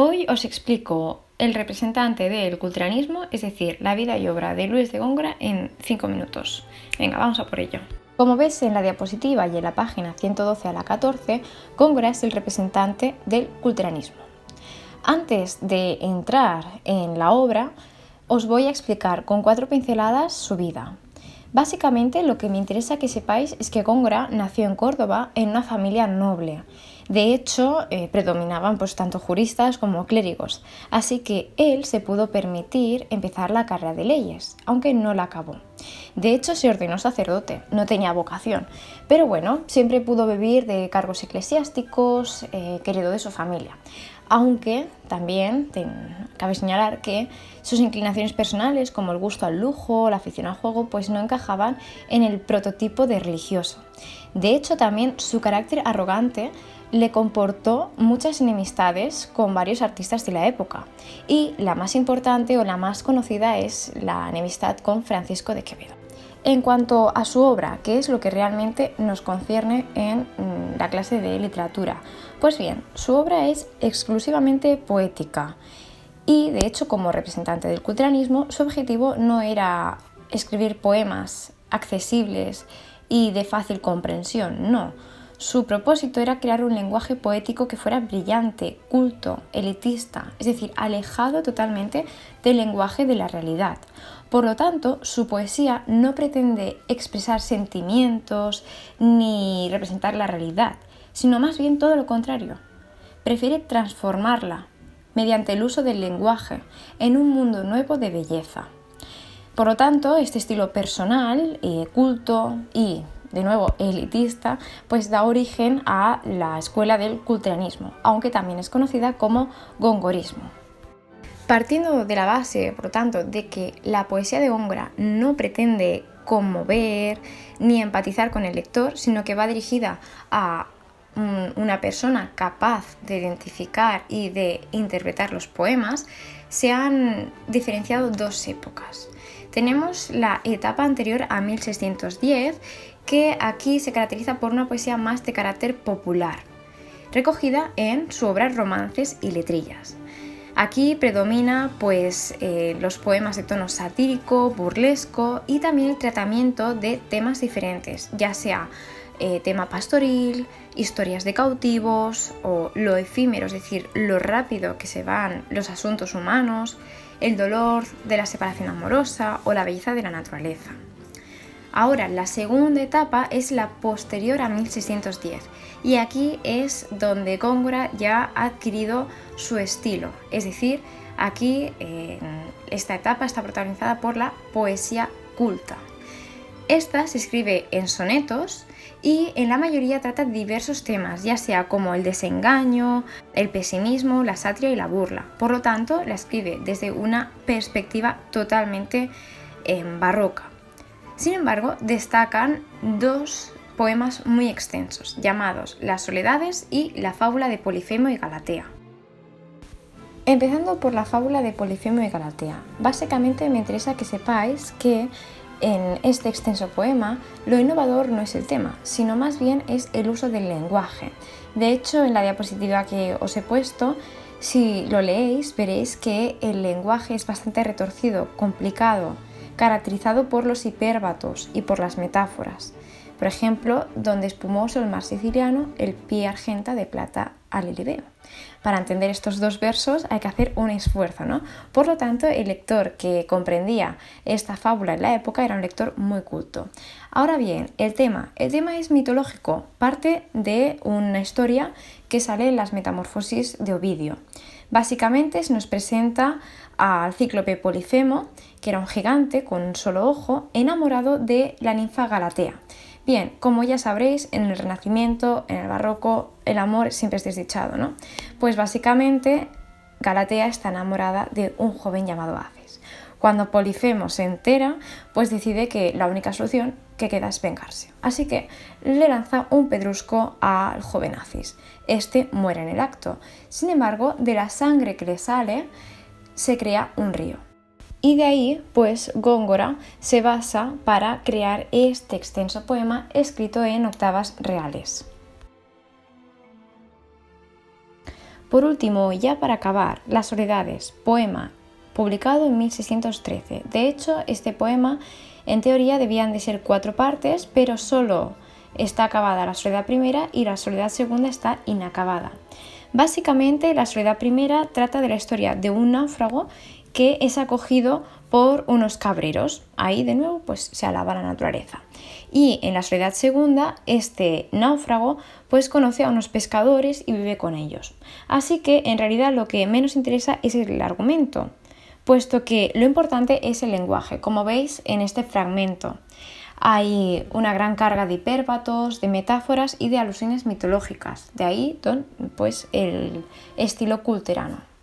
Hoy os explico el representante del culteranismo, es decir, la vida y obra de Luis de Góngora en 5 minutos. Venga, vamos a por ello. Como ves en la diapositiva y en la página 112 a la 14, Góngora es el representante del culteranismo. Antes de entrar en la obra, os voy a explicar con 4 pinceladas su vida. Básicamente lo que me interesa que sepáis es que Góngora nació en Córdoba en una familia noble. De hecho, predominaban tanto juristas como clérigos, así que él se pudo permitir empezar la carrera de leyes, aunque no la acabó. De hecho, se ordenó sacerdote, no tenía vocación, pero bueno, siempre pudo vivir de cargos eclesiásticos, querido de su familia. Aunque también cabe señalar que sus inclinaciones personales, como el gusto al lujo, la afición al juego, pues no encajaban en el prototipo de religioso. De hecho, también su carácter arrogante le comportó muchas enemistades con varios artistas de la época, y la más importante o la más conocida es la enemistad con Francisco de Quevedo. En cuanto a su obra, que es lo que realmente nos concierne en la clase de literatura, pues bien, su obra es exclusivamente poética y, de hecho, como representante del culteranismo, su objetivo no era escribir poemas accesibles y de fácil comprensión, no. Su propósito era crear un lenguaje poético que fuera brillante, culto, elitista, es decir, alejado totalmente del lenguaje de la realidad. Por lo tanto, su poesía no pretende expresar sentimientos ni representar la realidad, sino más bien todo lo contrario. Prefiere transformarla mediante el uso del lenguaje en un mundo nuevo de belleza. Por lo tanto, este estilo personal, culto y, de nuevo, elitista, pues da origen a la escuela del culteranismo, aunque también es conocida como gongorismo. Partiendo de la base, por lo tanto, de que la poesía de Góngora no pretende conmover ni empatizar con el lector, sino que va dirigida a una persona capaz de identificar y de interpretar los poemas, se han diferenciado dos épocas. Tenemos la etapa anterior a 1610, que aquí se caracteriza por una poesía más de carácter popular, recogida en su obra Romances y Letrillas. Aquí predomina los poemas de tono satírico, burlesco y también el tratamiento de temas diferentes, ya sea tema pastoril, historias de cautivos o lo efímero, es decir, lo rápido que se van los asuntos humanos, el dolor de la separación amorosa o la belleza de la naturaleza. Ahora, la segunda etapa es la posterior a 1610 y aquí es donde Góngora ya ha adquirido su estilo, es decir, aquí esta etapa está protagonizada por la poesía culta. Esta se escribe en sonetos y en la mayoría trata diversos temas, ya sea como el desengaño, el pesimismo, la sátira y la burla. Por lo tanto, la escribe desde una perspectiva totalmente barroca. Sin embargo, destacan dos poemas muy extensos, llamados Las Soledades y la fábula de Polifemo y Galatea. Empezando por la fábula de Polifemo y Galatea, básicamente me interesa que sepáis que en este extenso poema lo innovador no es el tema, sino más bien es el uso del lenguaje. De hecho, en la diapositiva que os he puesto, si lo leéis, veréis que el lenguaje es bastante retorcido, complicado, caracterizado por los hipérbatos y por las metáforas. Por ejemplo, donde espumoso el mar siciliano, el pie argenta de plata al Elibeo. Para entender estos dos versos hay que hacer un esfuerzo, ¿no? Por lo tanto, el lector que comprendía esta fábula en la época era un lector muy culto. Ahora bien, el tema es mitológico, parte de una historia que sale en las Metamorfosis de Ovidio. Básicamente se nos presenta al cíclope Polifemo, que era un gigante con un solo ojo, enamorado de la ninfa Galatea. Bien, como ya sabréis, en el Renacimiento, en el Barroco, el amor siempre es desdichado, ¿no? Pues básicamente Galatea está enamorada de un joven llamado Acis. Cuando Polifemo se entera, pues decide que la única solución que queda es vengarse. Así que le lanza un pedrusco al joven Acis. Este muere en el acto. Sin embargo, de la sangre que le sale, se crea un río. Y de ahí, pues, Góngora se basa para crear este extenso poema escrito en octavas reales. Por último, ya para acabar, Las Soledades, poema publicado en 1613. De hecho, este poema en teoría debían de ser 4 partes, pero solo está acabada la Soledad primera y la Soledad segunda está inacabada. Básicamente, la Soledad primera trata de la historia de un náufrago que es acogido por unos cabreros. Ahí de nuevo pues se alaba la naturaleza. Y en la Soledad segunda, este náufrago pues conoce a unos pescadores y vive con ellos. Así que en realidad lo que menos interesa es el argumento, puesto que lo importante es el lenguaje. Como veis en este fragmento hay una gran carga de hipérbatos, de metáforas y de alusiones mitológicas. De ahí pues el estilo culterano.